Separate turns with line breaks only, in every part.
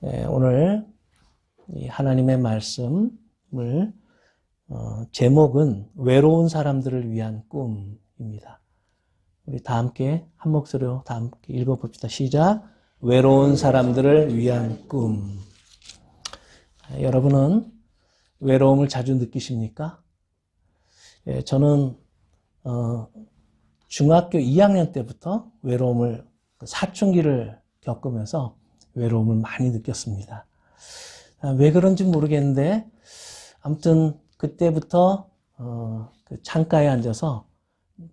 오늘 이 하나님의 말씀을 제목은 외로운 사람들을 위한 꿈입니다. 우리 다 함께 한 목소리로 다 함께 읽어봅시다. 시작. 외로운 사람들을 위한 꿈. 여러분은 외로움을 자주 느끼십니까? 저는 중학교 2학년 때부터 외로움을 사춘기를 겪으면서 외로움을 많이 느꼈습니다. 왜 그런지 모르겠는데 아무튼 그때부터 그 창가에 앉아서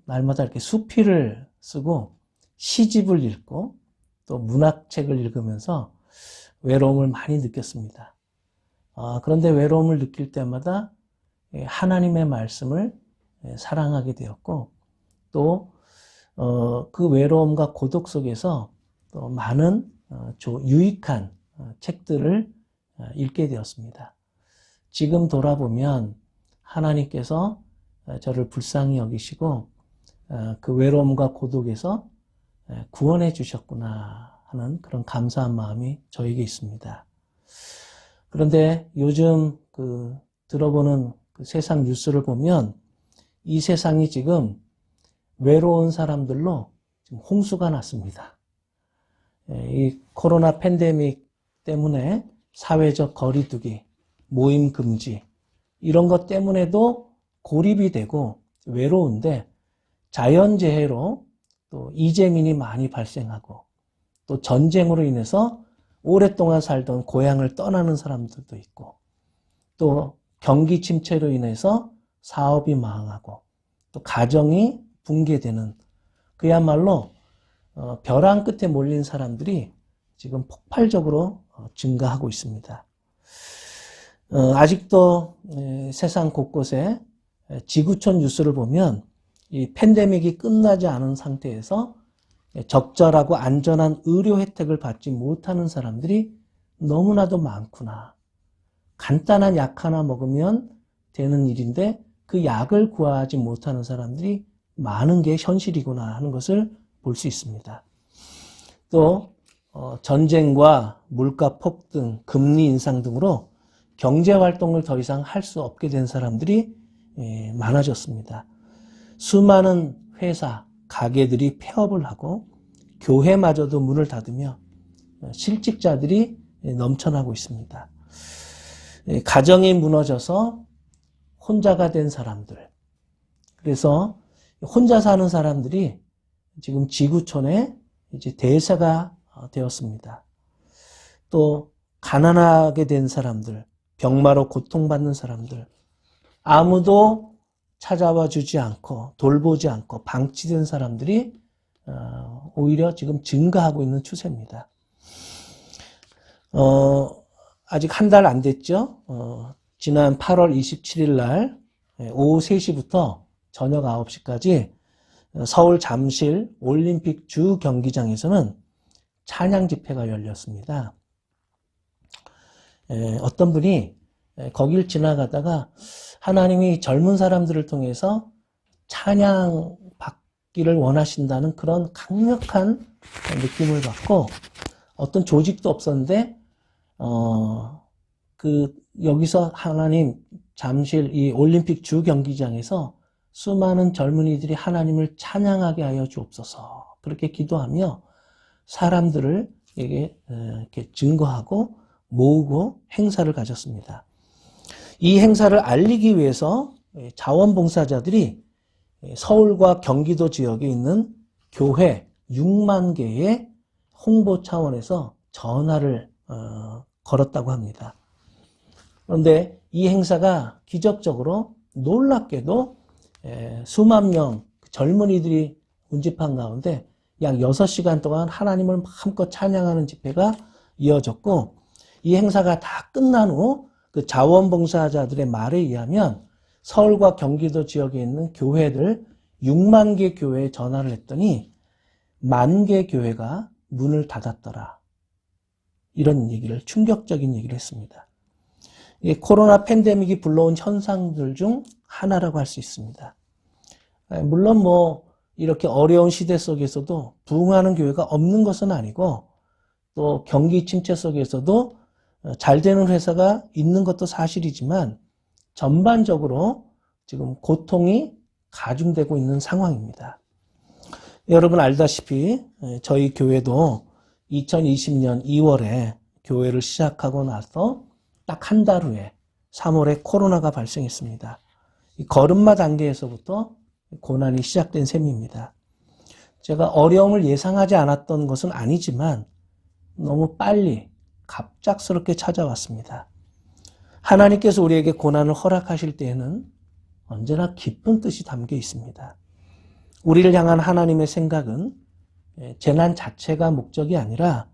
날마다 이렇게 수필을 쓰고 시집을 읽고 또 문학책을 읽으면서 외로움을 많이 느꼈습니다. 그런데 외로움을 느낄 때마다 하나님의 말씀을 사랑하게 되었고 또 그 외로움과 고독 속에서 또 많은 유익한 책들을 읽게 되었습니다. 지금 돌아보면 하나님께서 저를 불쌍히 여기시고 그 외로움과 고독에서 구원해 주셨구나 하는 그런 감사한 마음이 저에게 있습니다. 그런데 요즘 들어보는 그 세상 뉴스를 보면 이 세상이 지금 외로운 사람들로 지금 홍수가 났습니다. 이 코로나 팬데믹 때문에 사회적 거리두기, 모임 금지 이런 것 때문에도 고립이 되고 외로운데 자연재해로 또 이재민이 많이 발생하고 또 전쟁으로 인해서 오랫동안 살던 고향을 떠나는 사람들도 있고 또 경기 침체로 인해서 사업이 망하고 또 가정이 붕괴되는 그야말로 벼랑 끝에 몰린 사람들이 지금 폭발적으로 증가하고 있습니다. 아직도 세상 곳곳에 지구촌 뉴스를 보면 이 팬데믹이 끝나지 않은 상태에서 적절하고 안전한 의료 혜택을 받지 못하는 사람들이 너무나도 많구나. 간단한 약 하나 먹으면 되는 일인데 그 약을 구하지 못하는 사람들이 많은 게 현실이구나 하는 것을 볼 수 있습니다. 또 전쟁과 물가 폭등, 금리 인상 등으로 경제활동을 더 이상 할 수 없게 된 사람들이 많아졌습니다. 수많은 회사, 가게들이 폐업을 하고 교회마저도 문을 닫으며 실직자들이 넘쳐나고 있습니다. 가정이 무너져서 혼자가 된 사람들, 그래서 혼자 사는 사람들이 지금 지구촌에 이제 대세가 되었습니다. 또 가난하게 된 사람들, 병마로 고통받는 사람들, 아무도 찾아와 주지 않고 돌보지 않고 방치된 사람들이 오히려 지금 증가하고 있는 추세입니다. 아직 한 달 안 됐죠? 지난 8월 27일 날 오후 3시부터 저녁 9시까지 서울 잠실 올림픽 주 경기장에서는 찬양 집회가 열렸습니다. 어떤 분이 거길 지나가다가 하나님이 젊은 사람들을 통해서 찬양 받기를 원하신다는 그런 강력한 느낌을 받고 어떤 조직도 없었는데 여기서 하나님 잠실 이 올림픽 주 경기장에서 수많은 젊은이들이 하나님을 찬양하게 하여 주옵소서 그렇게 기도하며 사람들을 이렇게 증거하고 모으고 행사를 가졌습니다. 이 행사를 알리기 위해서 자원봉사자들이 서울과 경기도 지역에 있는 교회 6만 개의 홍보 차원에서 전화를 걸었다고 합니다. 그런데 이 행사가 기적적으로 놀랍게도 수만 명 젊은이들이 운집한 가운데 약 6시간 동안 하나님을 마음껏 찬양하는 집회가 이어졌고 이 행사가 다 끝난 후 그 자원봉사자들의 말에 의하면 서울과 경기도 지역에 있는 교회들 6만 개 교회에 전화를 했더니 10,000개 교회가 문을 닫았더라. 이런 얘기를 충격적인 얘기를 했습니다. 코로나 팬데믹이 불러온 현상들 중 하나라고 할 수 있습니다. 물론 이렇게 어려운 시대 속에서도 부흥하는 교회가 없는 것은 아니고 또 경기 침체 속에서도 잘 되는 회사가 있는 것도 사실이지만 전반적으로 지금 고통이 가중되고 있는 상황입니다. 여러분 알다시피 저희 교회도 2020년 2월에 교회를 시작하고 나서 딱 한 달 후에 3월에 코로나가 발생했습니다. 이 걸음마 단계에서부터 고난이 시작된 셈입니다. 제가 어려움을 예상하지 않았던 것은 아니지만 너무 빨리 갑작스럽게 찾아왔습니다. 하나님께서 우리에게 고난을 허락하실 때에는 언제나 기쁜 뜻이 담겨 있습니다. 우리를 향한 하나님의 생각은 재난 자체가 목적이 아니라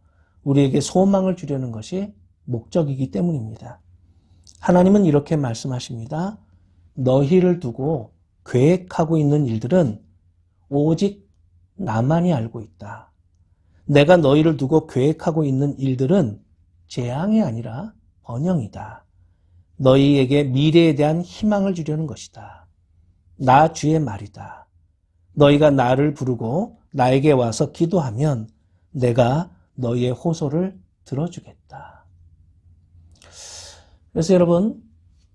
우리에게 소망을 주려는 것이 목적이기 때문입니다. 하나님은 이렇게 말씀하십니다. 너희를 두고 계획하고 있는 일들은 오직 나만이 알고 있다. 내가 너희를 두고 계획하고 있는 일들은 재앙이 아니라 번영이다. 너희에게 미래에 대한 희망을 주려는 것이다. 나 주의 말이다. 너희가 나를 부르고 나에게 와서 기도하면 내가 너희의 호소를 들어주겠다. 그래서 여러분,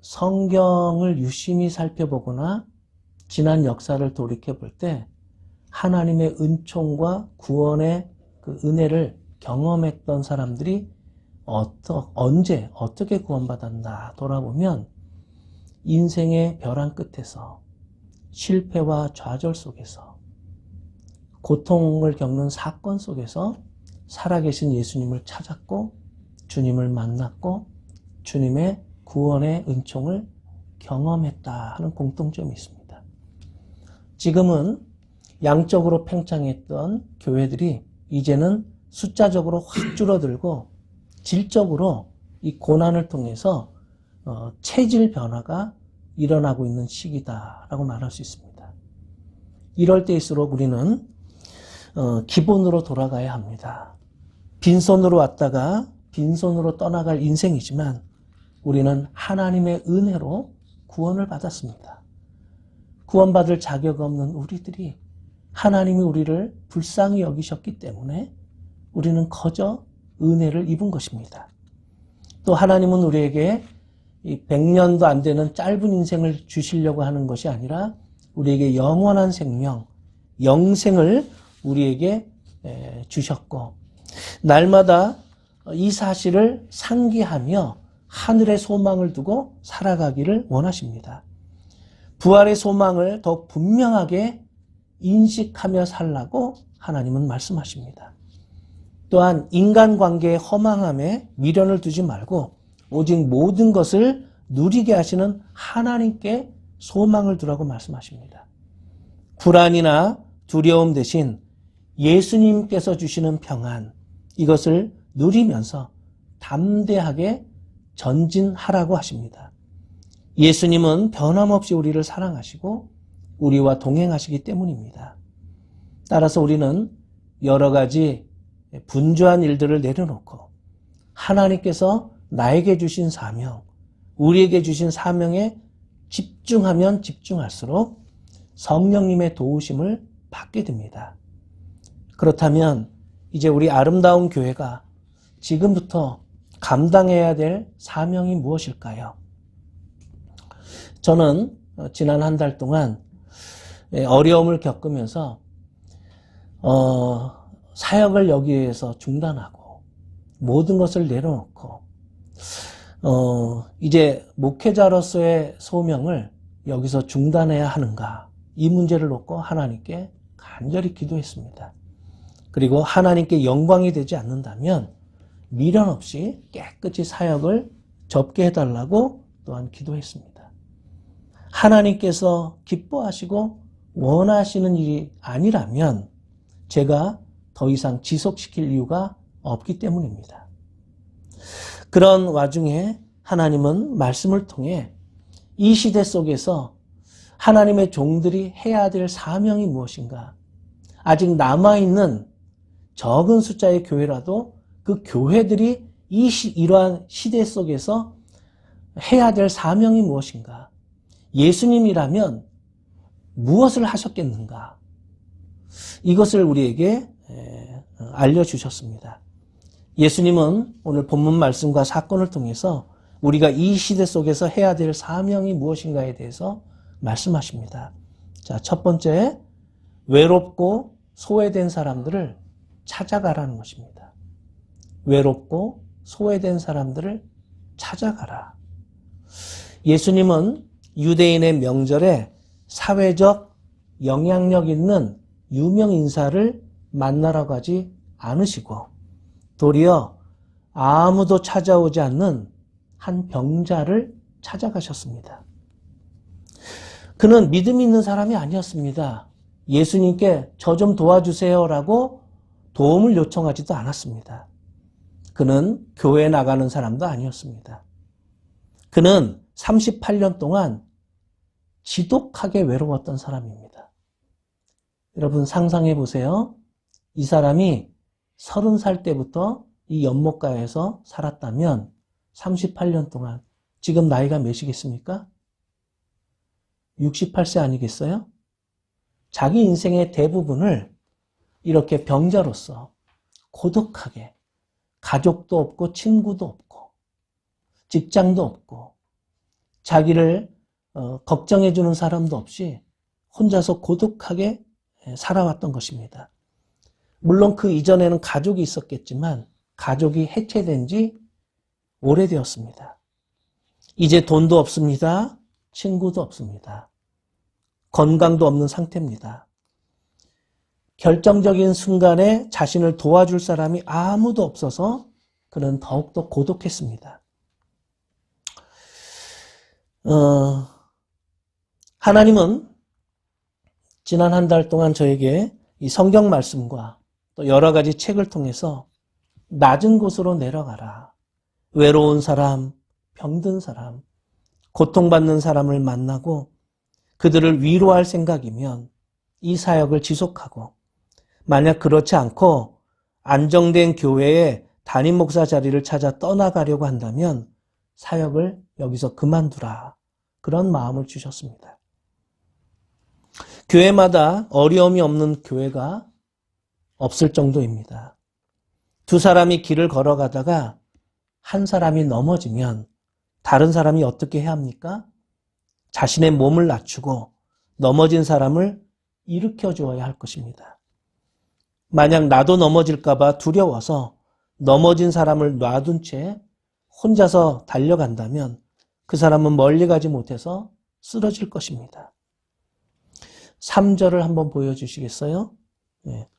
성경을 유심히 살펴보거나 지난 역사를 돌이켜볼 때 하나님의 은총과 구원의 그 은혜를 경험했던 사람들이 언제 어떻게 구원받았나 돌아보면 인생의 벼랑 끝에서 실패와 좌절 속에서 고통을 겪는 사건 속에서 살아계신 예수님을 찾았고 주님을 만났고 주님의 구원의 은총을 경험했다 하는 공통점이 있습니다. 지금은 양적으로 팽창했던 교회들이 이제는 숫자적으로 확 줄어들고 질적으로 이 고난을 통해서 체질 변화가 일어나고 있는 시기다라고 말할 수 있습니다. 이럴 때일수록 우리는 기본으로 돌아가야 합니다. 빈손으로 왔다가 빈손으로 떠나갈 인생이지만 우리는 하나님의 은혜로 구원을 받았습니다. 구원받을 자격 없는 우리들이 하나님이 우리를 불쌍히 여기셨기 때문에 우리는 거저 은혜를 입은 것입니다. 또 하나님은 우리에게 이 100년도 안 되는 짧은 인생을 주시려고 하는 것이 아니라 우리에게 영원한 생명, 영생을 우리에게 주셨고 날마다 이 사실을 상기하며 하늘의 소망을 두고 살아가기를 원하십니다. 부활의 소망을 더 분명하게 인식하며 살라고 하나님은 말씀하십니다. 또한 인간관계의 허망함에 미련을 두지 말고 오직 모든 것을 누리게 하시는 하나님께 소망을 두라고 말씀하십니다. 불안이나 두려움 대신 예수님께서 주시는 평안, 이것을 누리면서 담대하게 전진하라고 하십니다. 예수님은 변함없이 우리를 사랑하시고 우리와 동행하시기 때문입니다. 따라서 우리는 여러 가지 분주한 일들을 내려놓고 하나님께서 나에게 주신 사명, 우리에게 주신 사명에 집중하면 집중할수록 성령님의 도우심을 받게 됩니다. 그렇다면 이제 우리 아름다운 교회가 지금부터 감당해야 될 사명이 무엇일까요? 저는 지난 한 달 동안 어려움을 겪으면서 사역을 여기에서 중단하고 모든 것을 내려놓고 이제 목회자로서의 소명을 여기서 중단해야 하는가, 이 문제를 놓고 하나님께 간절히 기도했습니다. 그리고 하나님께 영광이 되지 않는다면 미련 없이 깨끗이 사역을 접게 해달라고 또한 기도했습니다. 하나님께서 기뻐하시고 원하시는 일이 아니라면 제가 더 이상 지속시킬 이유가 없기 때문입니다. 그런 와중에 하나님은 말씀을 통해 이 시대 속에서 하나님의 종들이 해야 될 사명이 무엇인가, 아직 남아있는 적은 숫자의 교회라도 그 교회들이 이러한 시대 속에서 해야 될 사명이 무엇인가, 예수님이라면 무엇을 하셨겠는가, 이것을 우리에게 알려주셨습니다. 예수님은 오늘 본문 말씀과 사건을 통해서 우리가 이 시대 속에서 해야 될 사명이 무엇인가에 대해서 말씀하십니다. 자, 첫 번째, 외롭고 소외된 사람들을 찾아가라는 것입니다. 외롭고 소외된 사람들을 찾아가라. 예수님은 유대인의 명절에 사회적 영향력 있는 유명 인사를 만나러 가지 않으시고 도리어 아무도 찾아오지 않는 한 병자를 찾아가셨습니다. 그는 믿음 있는 사람이 아니었습니다. 예수님께 저 좀 도와주세요라고 도움을 요청하지도 않았습니다. 그는 교회에 나가는 사람도 아니었습니다. 그는 38년 동안 지독하게 외로웠던 사람입니다. 여러분 상상해 보세요. 이 사람이 30살 때부터 이 연못가에서 살았다면 38년 동안 지금 나이가 몇이겠습니까? 68세 아니겠어요? 자기 인생의 대부분을 이렇게 병자로서 고독하게 가족도 없고 친구도 없고 직장도 없고 자기를 걱정해 주는 사람도 없이 혼자서 고독하게 살아왔던 것입니다. 물론 그 이전에는 가족이 있었겠지만 가족이 해체된 지 오래되었습니다. 이제 돈도 없습니다. 친구도 없습니다. 건강도 없는 상태입니다. 결정적인 순간에 자신을 도와줄 사람이 아무도 없어서 그는 더욱더 고독했습니다. 하나님은 지난 한 달 동안 저에게 이 성경 말씀과 또 여러 가지 책을 통해서 낮은 곳으로 내려가라. 외로운 사람, 병든 사람, 고통받는 사람을 만나고 그들을 위로할 생각이면 이 사역을 지속하고 만약 그렇지 않고 안정된 교회에 담임 목사 자리를 찾아 떠나가려고 한다면 사역을 여기서 그만두라. 그런 마음을 주셨습니다. 교회마다 어려움이 없는 교회가 없을 정도입니다. 두 사람이 길을 걸어가다가 한 사람이 넘어지면 다른 사람이 어떻게 해야 합니까? 자신의 몸을 낮추고 넘어진 사람을 일으켜 주어야 할 것입니다. 만약 나도 넘어질까 봐 두려워서 넘어진 사람을 놔둔 채 혼자서 달려간다면 그 사람은 멀리 가지 못해서 쓰러질 것입니다. 3절을 한번 보여주시겠어요? 네.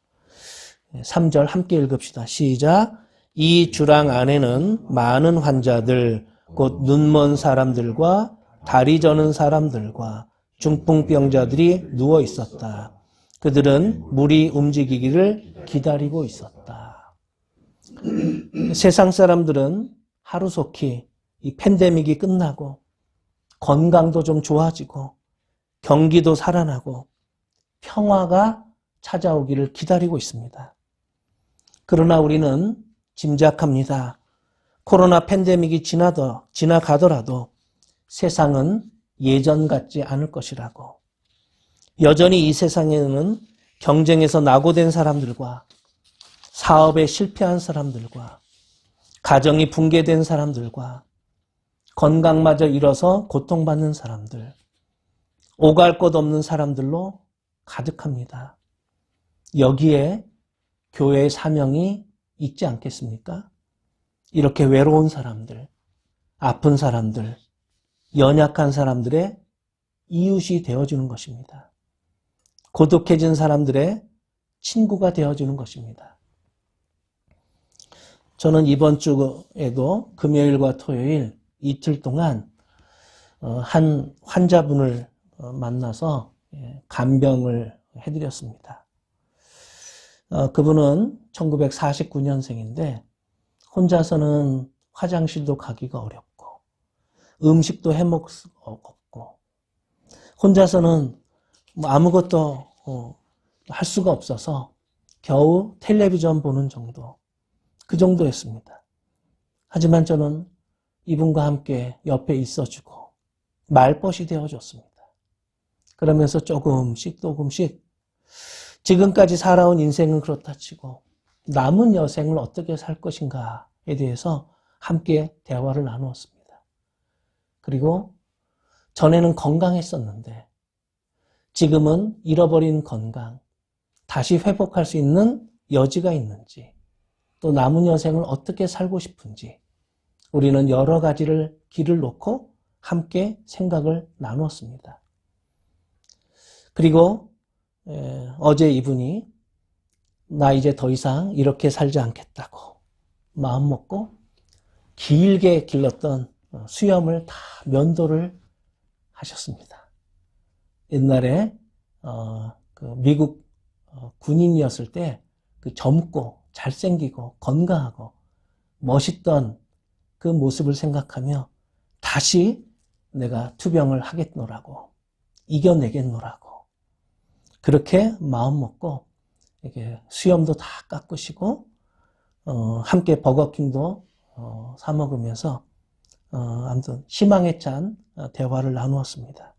3절 함께 읽읍시다. 시작. 이 주랑 안에는 많은 환자들, 곧 눈먼 사람들과 다리 저는 사람들과 중풍병자들이 누워 있었다. 그들은 물이 움직이기를 기다리고 있었다. 세상 사람들은 하루속히 이 팬데믹이 끝나고 건강도 좀 좋아지고 경기도 살아나고 평화가 찾아오기를 기다리고 있습니다. 그러나 우리는 짐작합니다. 코로나 팬데믹이 지나가더라도 세상은 예전 같지 않을 것이라고. 여전히 이 세상에는 경쟁에서 낙오된 사람들과 사업에 실패한 사람들과 가정이 붕괴된 사람들과 건강마저 잃어서 고통받는 사람들, 오갈 것 없는 사람들로 가득합니다. 여기에 교회의 사명이 있지 않겠습니까? 이렇게 외로운 사람들, 아픈 사람들, 연약한 사람들의 이웃이 되어주는 것입니다. 고독해진 사람들의 친구가 되어주는 것입니다. 저는 이번 주에도 금요일과 토요일 이틀 동안 한 환자분을 만나서 간병을 해드렸습니다. 그분은 1949년생인데 혼자서는 화장실도 가기가 어렵고 음식도 해먹을 수가 없고 혼자서는 아무것도 할 수가 없어서 겨우 텔레비전 보는 정도, 그 정도였습니다. 하지만 저는 이분과 함께 옆에 있어주고 말벗이 되어줬습니다. 그러면서 조금씩 지금까지 살아온 인생은 그렇다 치고 남은 여생을 어떻게 살 것인가에 대해서 함께 대화를 나누었습니다. 그리고 전에는 건강했었는데 지금은 잃어버린 건강, 다시 회복할 수 있는 여지가 있는지, 또 남은 여생을 어떻게 살고 싶은지 우리는 여러 가지를 길을 놓고 함께 생각을 나누었습니다. 그리고 어제 이분이 나 이제 더 이상 이렇게 살지 않겠다고 마음먹고 길게 길렀던 수염을 다 면도를 하셨습니다. 옛날에 그 미국 군인이었을 때 그 젊고 잘생기고 건강하고 멋있던 그 모습을 생각하며 다시 내가 투병을 하겠노라고, 이겨내겠노라고 그렇게 마음먹고 이렇게 수염도 다 깎으시고 함께 버거킹도 사 먹으면서 아무튼 희망에 찬 대화를 나누었습니다.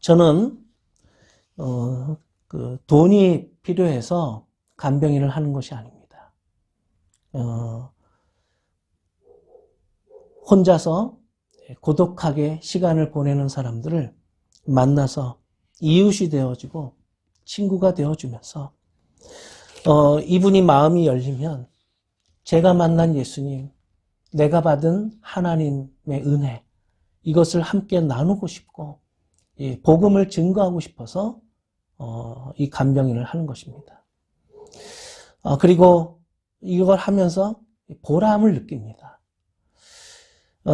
저는 그 돈이 필요해서 간병인을 하는 것이 아닙니다. 혼자서 고독하게 시간을 보내는 사람들을 만나서 이웃이 되어주고 친구가 되어주면서 이분이 마음이 열리면 제가 만난 예수님, 내가 받은 하나님의 은혜, 이것을 함께 나누고 싶고 복음을 증거하고 싶어서 이 간병인을 하는 것입니다. 그리고 이걸 하면서 보람을 느낍니다.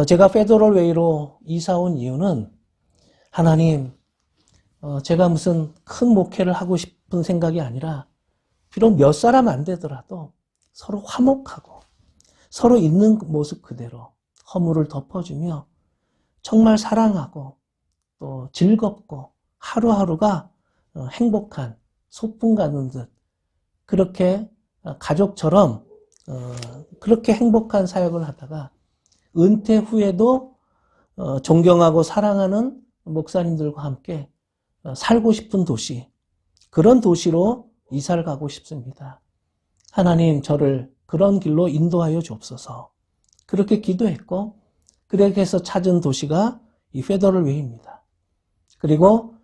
제가 페더럴 웨이로 이사 온 이유는 하나님, 제가 무슨 큰 목회를 하고 싶은 생각이 아니라 비록 몇 사람 안 되더라도 서로 화목하고 서로 있는 모습 그대로 허물을 덮어주며 정말 사랑하고 또 즐겁고 하루하루가 행복한 소풍 가는 듯 그렇게 가족처럼 그렇게 행복한 사역을 하다가 은퇴 후에도 존경하고 사랑하는 목사님들과 함께 살고 싶은 도시, 그런 도시로 이사를 가고 싶습니다. 하나님, 저를 그런 길로 인도하여 주옵소서. 그렇게 기도했고 그렇게 해서 찾은 도시가 이 페더럴 웨이입니다. 그리고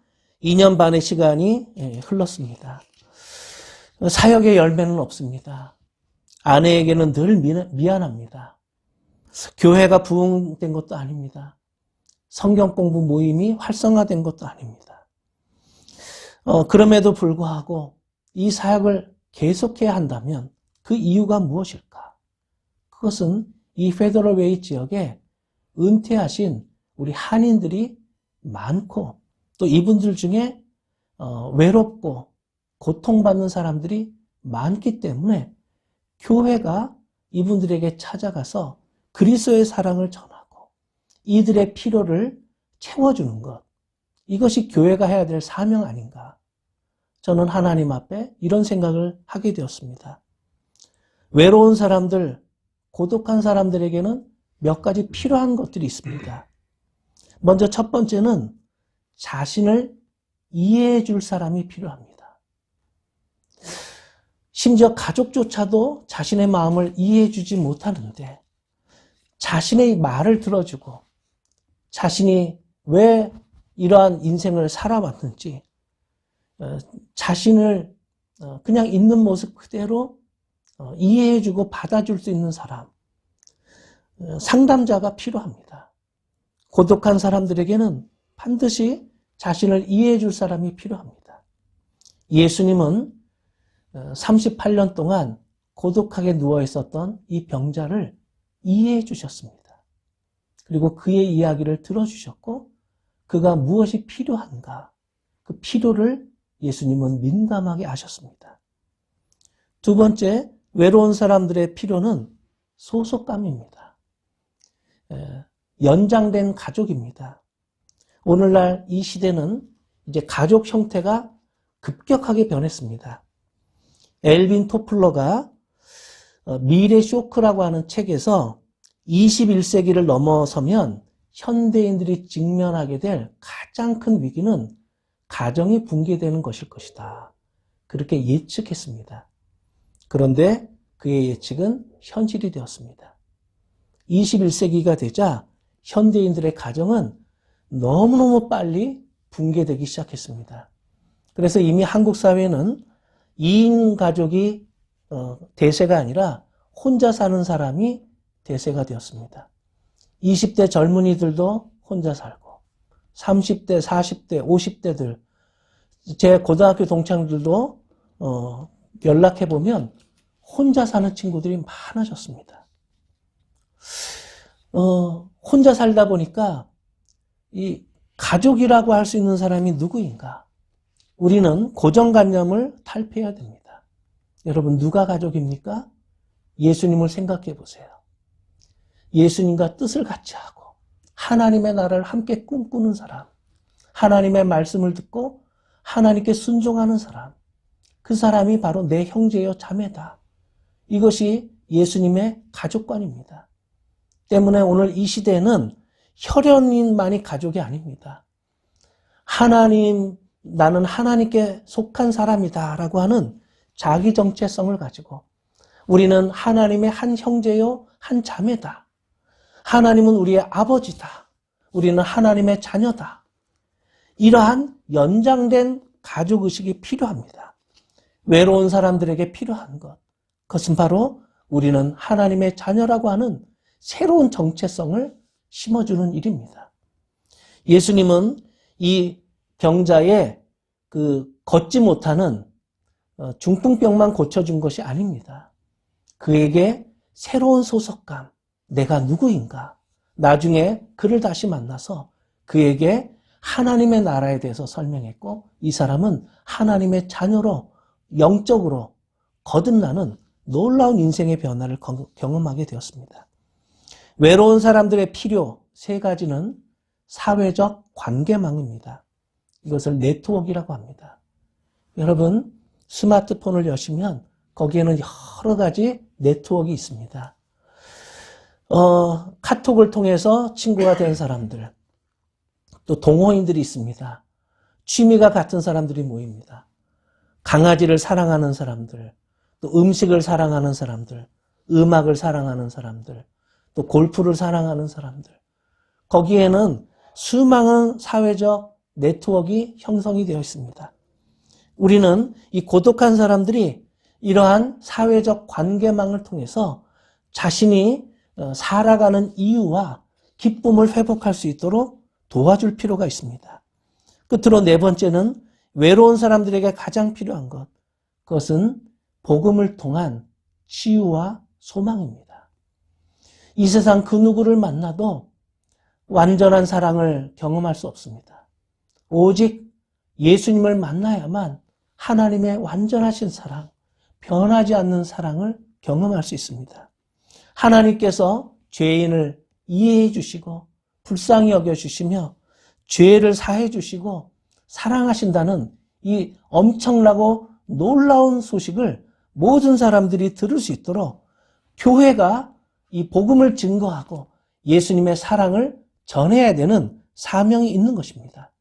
2년 반의 시간이 흘렀습니다. 사역의 열매는 없습니다. 아내에게는 늘 미안합니다. 교회가 부흥된 것도 아닙니다. 성경 공부 모임이 활성화된 것도 아닙니다. 그럼에도 불구하고 이 사역을 계속해야 한다면 그 이유가 무엇일까? 그것은 이 페더럴 웨이 지역에 은퇴하신 우리 한인들이 많고 또 이분들 중에 외롭고 고통받는 사람들이 많기 때문에 교회가 이분들에게 찾아가서 그리스도의 사랑을 전하고 이들의 필요를 채워주는 것, 이것이 교회가 해야 될 사명 아닌가? 저는 하나님 앞에 이런 생각을 하게 되었습니다. 외로운 사람들, 고독한 사람들에게는 몇 가지 필요한 것들이 있습니다. 먼저 첫 번째는 자신을 이해해 줄 사람이 필요합니다. 심지어 가족조차도 자신의 마음을 이해해 주지 못하는데 자신의 말을 들어주고 자신이 왜 이러한 인생을 살아왔는지 자신을 그냥 있는 모습 그대로 이해해주고 받아줄 수 있는 사람, 상담자가 필요합니다. 고독한 사람들에게는 반드시 자신을 이해해줄 사람이 필요합니다. 예수님은 38년 동안 고독하게 누워 있었던 이 병자를 이해해 주셨습니다. 그리고 그의 이야기를 들어주셨고 그가 무엇이 필요한가, 그 필요를 예수님은 민감하게 아셨습니다. 두 번째, 외로운 사람들의 필요는 소속감입니다. 연장된 가족입니다. 오늘날 이 시대는 이제 가족 형태가 급격하게 변했습니다. 엘빈 토플러가 미래 쇼크라고 하는 책에서 21세기를 넘어서면 현대인들이 직면하게 될 가장 큰 위기는 가정이 붕괴되는 것일 것이다. 그렇게 예측했습니다. 그런데 그의 예측은 현실이 되었습니다. 21세기가 되자 현대인들의 가정은 너무너무 빨리 붕괴되기 시작했습니다. 그래서 이미 한국 사회는 2인 가족이 대세가 아니라 혼자 사는 사람이 대세가 되었습니다. 20대 젊은이들도 혼자 살고 30대, 40대, 50대들 제 고등학교 동창들도 연락해보면 혼자 사는 친구들이 많아졌습니다. 혼자 살다 보니까 이 가족이라고 할 수 있는 사람이 누구인가? 우리는 고정관념을 탈피해야 됩니다. 여러분, 누가 가족입니까? 예수님을 생각해 보세요. 예수님과 뜻을 같이 하고 하나님의 나라를 함께 꿈꾸는 사람, 하나님의 말씀을 듣고 하나님께 순종하는 사람, 그 사람이 바로 내 형제요 자매다. 이것이 예수님의 가족관입니다. 때문에 오늘 이 시대에는 혈연인만이 가족이 아닙니다. 나는 하나님께 속한 사람이다 라고 하는 자기 정체성을 가지고 우리는 하나님의 한 형제요 한 자매다. 하나님은 우리의 아버지다. 우리는 하나님의 자녀다. 이러한 연장된 가족의식이 필요합니다. 외로운 사람들에게 필요한 것. 그것은 바로 우리는 하나님의 자녀라고 하는 새로운 정체성을 심어주는 일입니다. 예수님은 이 병자의 걷지 못하는 중풍병만 고쳐준 것이 아닙니다. 그에게 새로운 소속감, 내가 누구인가? 나중에 그를 다시 만나서 그에게 하나님의 나라에 대해서 설명했고 이 사람은 하나님의 자녀로 영적으로 거듭나는 놀라운 인생의 변화를 경험하게 되었습니다. 외로운 사람들의 필요 3가지는 사회적 관계망입니다. 이것을 네트워크라고 합니다. 여러분, 스마트폰을 여시면 거기에는 여러 가지 네트워크가 있습니다. 카톡을 통해서 친구가 된 사람들, 또 동호인들이 있습니다. 취미가 같은 사람들이 모입니다. 강아지를 사랑하는 사람들, 또 음식을 사랑하는 사람들, 음악을 사랑하는 사람들, 또 골프를 사랑하는 사람들. 거기에는 수많은 사회적 네트워크가 형성이 되어 있습니다. 우리는 이 고독한 사람들이 이러한 사회적 관계망을 통해서 자신이 살아가는 이유와 기쁨을 회복할 수 있도록 도와줄 필요가 있습니다. 끝으로 4번째는 외로운 사람들에게 가장 필요한 것. 그것은 복음을 통한 치유와 소망입니다. 이 세상 그 누구를 만나도 완전한 사랑을 경험할 수 없습니다. 오직 예수님을 만나야만 하나님의 완전하신 사랑, 변하지 않는 사랑을 경험할 수 있습니다. 하나님께서 죄인을 이해해 주시고 불쌍히 여겨주시며 죄를 사해 주시고 사랑하신다는 이 엄청나고 놀라운 소식을 모든 사람들이 들을 수 있도록 교회가 이 복음을 증거하고 예수님의 사랑을 전해야 되는 사명이 있는 것입니다.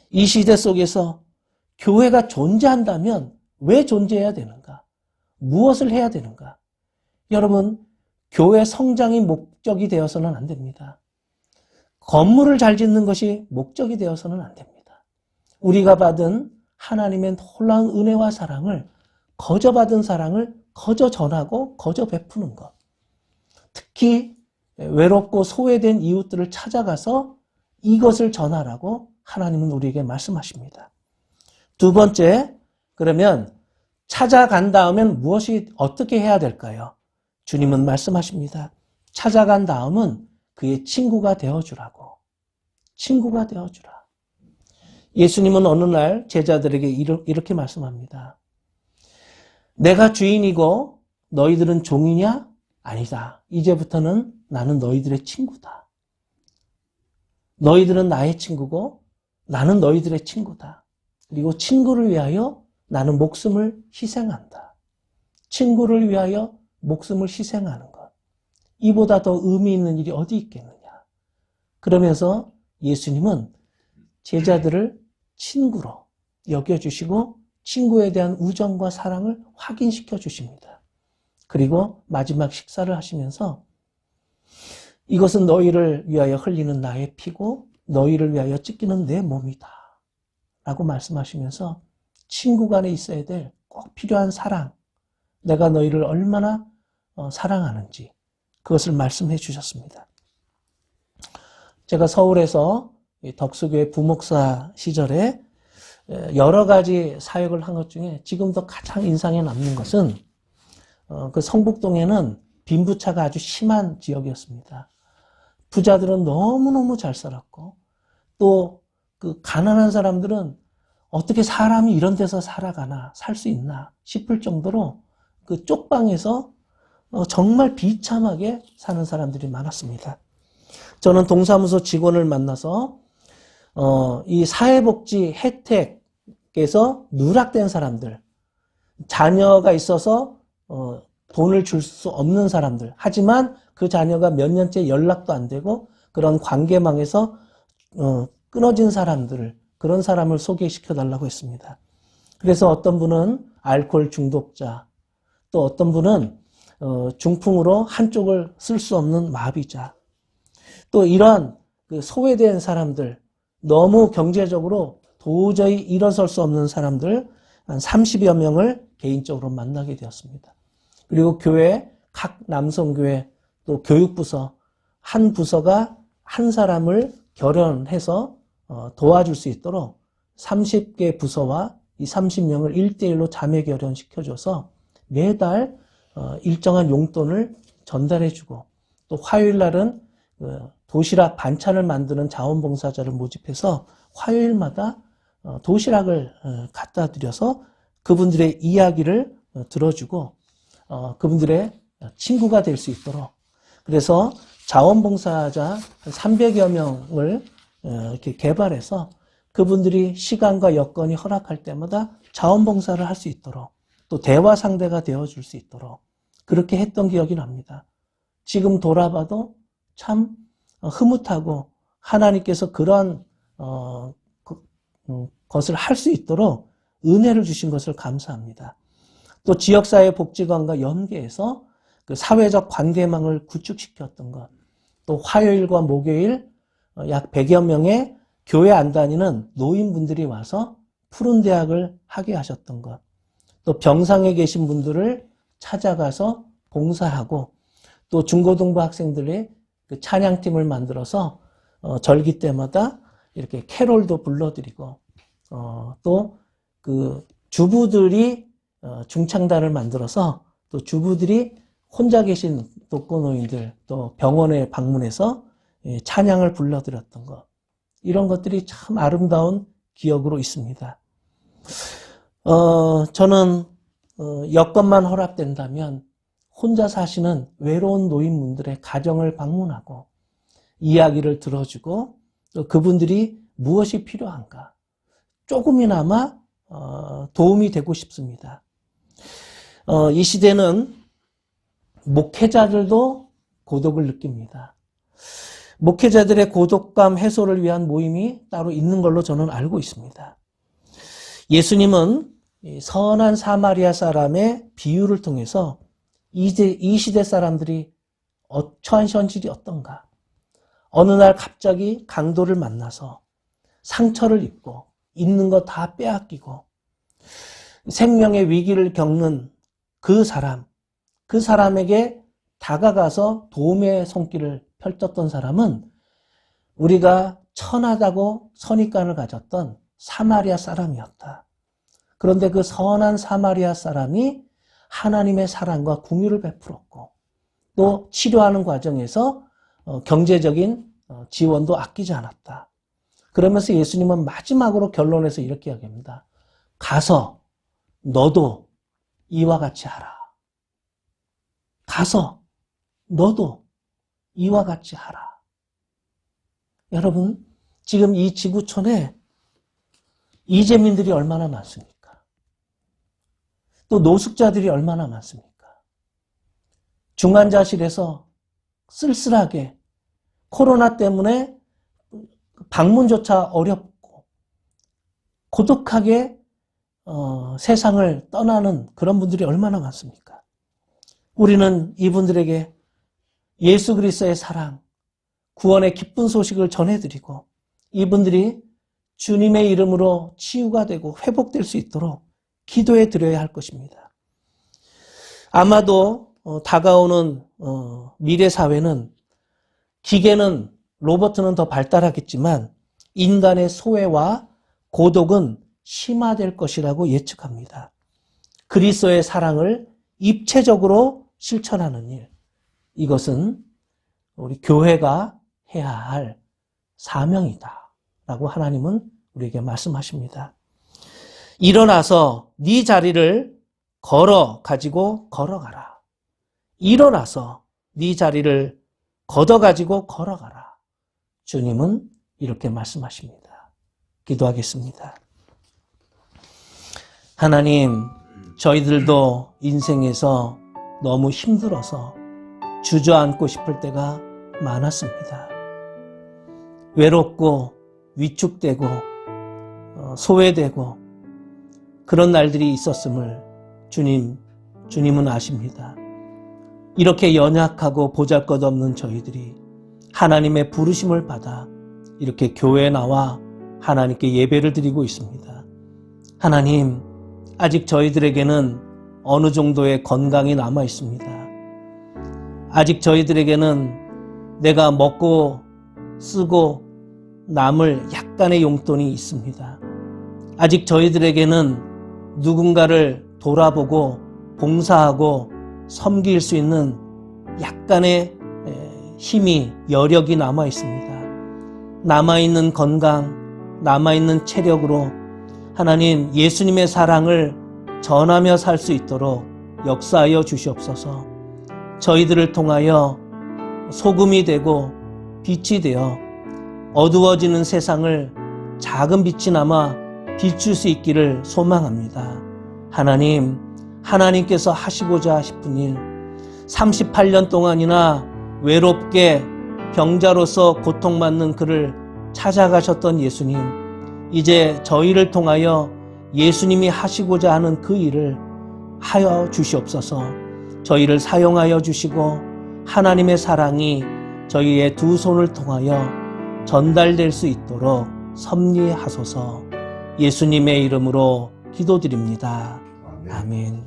이 시대 속에서 교회가 존재한다면 왜 존재해야 되는가? 무엇을 해야 되는가? 여러분, 교회 성장이 목적이 되어서는 안 됩니다. 건물을 잘 짓는 것이 목적이 되어서는 안 됩니다. 우리가 받은 하나님의 놀라운 은혜와 사랑을, 거저 받은 사랑을 거저 전하고 거저 베푸는 것. 특히 외롭고 소외된 이웃들을 찾아가서 이것을 전하라고 하나님은 우리에게 말씀하십니다. 2번째, 그러면 찾아간 다음엔 어떻게 해야 될까요? 주님은 말씀하십니다. 찾아간 다음은 그의 친구가 되어주라고. 친구가 되어주라. 예수님은 어느 날 제자들에게 이렇게 말씀합니다. 내가 주인이고 너희들은 종이냐? 아니다. 이제부터는 나는 너희들의 친구다. 너희들은 나의 친구고 나는 너희들의 친구다. 그리고 친구를 위하여 나는 목숨을 희생한다. 친구를 위하여 목숨을 희생하는 것. 이보다 더 의미 있는 일이 어디 있겠느냐. 그러면서 예수님은 제자들을 친구로 여겨주시고 친구에 대한 우정과 사랑을 확인시켜 주십니다. 그리고 마지막 식사를 하시면서 이것은 너희를 위하여 흘리는 나의 피고 너희를 위하여 찢기는 내 몸이다 라고 말씀하시면서 친구 간에 있어야 될 꼭 필요한 사랑, 내가 너희를 얼마나 사랑하는지 그것을 말씀해 주셨습니다. 제가 서울에서 덕수교회 부목사 시절에 여러 가지 사역을 한 것 중에 지금도 가장 인상에 남는 것은 그 성북동에는 빈부차가 아주 심한 지역이었습니다. 부자들은 너무너무 잘 살았고 또 그 가난한 사람들은 어떻게 사람이 이런 데서 살아가나 살 수 있나 싶을 정도로 그 쪽방에서 정말 비참하게 사는 사람들이 많았습니다. 저는 동사무소 직원을 만나서 이 사회복지 혜택에서 누락된 사람들, 자녀가 있어서 돈을 줄 수 없는 사람들, 하지만 그 자녀가 몇 년째 연락도 안 되고 그런 관계망에서 끊어진 사람들을, 그런 사람을 소개시켜 달라고 했습니다. 그래서 어떤 분은 알코올 중독자, 또 어떤 분은 중풍으로 한쪽을 쓸 수 없는 마비자, 또 이러한 그 소외된 사람들, 너무 경제적으로 도저히 일어설 수 없는 사람들 한 30여 명을 개인적으로 만나게 되었습니다. 그리고 교회, 각 남성교회, 또 교육부서, 한 부서가 한 사람을 결연해서 도와줄 수 있도록 30개 부서와 이 30명을 1대1로 자매 결연시켜줘서 매달 일정한 용돈을 전달해주고 또 화요일 날은 도시락 반찬을 만드는 자원봉사자를 모집해서 화요일마다 도시락을 갖다 드려서 그분들의 이야기를 들어주고 그분들의 친구가 될 수 있도록, 그래서 자원봉사자 300여 명을 이렇게 개발해서 그분들이 시간과 여건이 허락할 때마다 자원봉사를 할 수 있도록 또 대화 상대가 되어줄 수 있도록 그렇게 했던 기억이 납니다. 지금 돌아봐도 참 흐뭇하고 하나님께서 그런 것을 할 수 있도록 은혜를 주신 것을 감사합니다. 또 지역사회 복지관과 연계해서 그 사회적 관계망을 구축시켰던 것, 또 화요일과 목요일 약 100여 명의 교회 안 다니는 노인분들이 와서 푸른 대학을 하게 하셨던 것, 또 병상에 계신 분들을 찾아가서 봉사하고 또 중고등부 학생들의 그 찬양팀을 만들어서 절기 때마다 이렇게 캐롤도 불러드리고 또 그 주부들이 중창단을 만들어서 또 주부들이 혼자 계신 독거노인들 또 병원에 방문해서 찬양을 불러드렸던 것, 이런 것들이 참 아름다운 기억으로 있습니다. 저는 여건만 허락된다면 혼자 사시는 외로운 노인분들의 가정을 방문하고 이야기를 들어주고 또 그분들이 무엇이 필요한가 조금이나마 도움이 되고 싶습니다. 이 시대는 목회자들도 고독을 느낍니다. 목회자들의 고독감 해소를 위한 모임이 따로 있는 걸로 저는 알고 있습니다. 예수님은 선한 사마리아 사람의 비유를 통해서 이 시대 사람들이 처한 현실이 어떤가, 어느 날 갑자기 강도를 만나서 상처를 입고 있는 거 다 빼앗기고 생명의 위기를 겪는 그 사람에게 다가가서 도움의 손길을 펼쳤던 사람은 우리가 천하다고 선입관을 가졌던 사마리아 사람이었다. 그런데 그 선한 사마리아 사람이 하나님의 사랑과 긍휼을 베풀었고 또 치료하는 과정에서 경제적인 지원도 아끼지 않았다. 그러면서 예수님은 마지막으로 결론에서 이렇게 이야기합니다. 가서 너도 이와 같이 하라. 가서 너도 이와 같이 하라. 여러분, 지금 이 지구촌에 이재민들이 얼마나 많습니까? 또 노숙자들이 얼마나 많습니까? 중환자실에서 쓸쓸하게 코로나 때문에 방문조차 어렵고 고독하게 세상을 떠나는 그런 분들이 얼마나 많습니까? 우리는 이분들에게 예수 그리스도의 사랑, 구원의 기쁜 소식을 전해드리고 이분들이 주님의 이름으로 치유가 되고 회복될 수 있도록 기도해 드려야 할 것입니다. 아마도 다가오는 미래 사회는 기계는 로봇은 더 발달하겠지만 인간의 소외와 고독은 심화될 것이라고 예측합니다. 그리스도의 사랑을 입체적으로 실천하는 일, 이것은 우리 교회가 해야 할 사명이다 라고 하나님은 우리에게 말씀하십니다. 일어나서 네 자리를 가지고 걸어가라. 일어나서 네 자리를 걷어가지고 걸어가라. 주님은 이렇게 말씀하십니다. 기도하겠습니다. 하나님, 저희들도 인생에서 너무 힘들어서 주저앉고 싶을 때가 많았습니다. 외롭고 위축되고 소외되고 그런 날들이 있었음을 주님은 아십니다. 이렇게 연약하고 보잘것없는 저희들이 하나님의 부르심을 받아 이렇게 교회에 나와 하나님께 예배를 드리고 있습니다. 하나님, 아직 저희들에게는 어느 정도의 건강이 남아 있습니다. 아직 저희들에게는 내가 먹고 쓰고 남을 약간의 용돈이 있습니다. 아직 저희들에게는 누군가를 돌아보고 봉사하고 섬길 수 있는 약간의 힘이, 여력이 남아 있습니다. 남아있는 건강, 남아있는 체력으로 하나님 예수님의 사랑을 전하며 살 수 있도록 역사하여 주시옵소서. 저희들을 통하여 소금이 되고 빛이 되어 어두워지는 세상을 작은 빛이나마 비출 수 있기를 소망합니다. 하나님, 하나님께서 하시고자 싶은 일, 38년 동안이나 외롭게 병자로서 고통받는 그를 찾아가셨던 예수님, 이제 저희를 통하여 예수님이 하시고자 하는 그 일을 하여 주시옵소서. 저희를 사용하여 주시고 하나님의 사랑이 저희의 두 손을 통하여 전달될 수 있도록 섭리하소서. 예수님의 이름으로 기도드립니다. 아멘.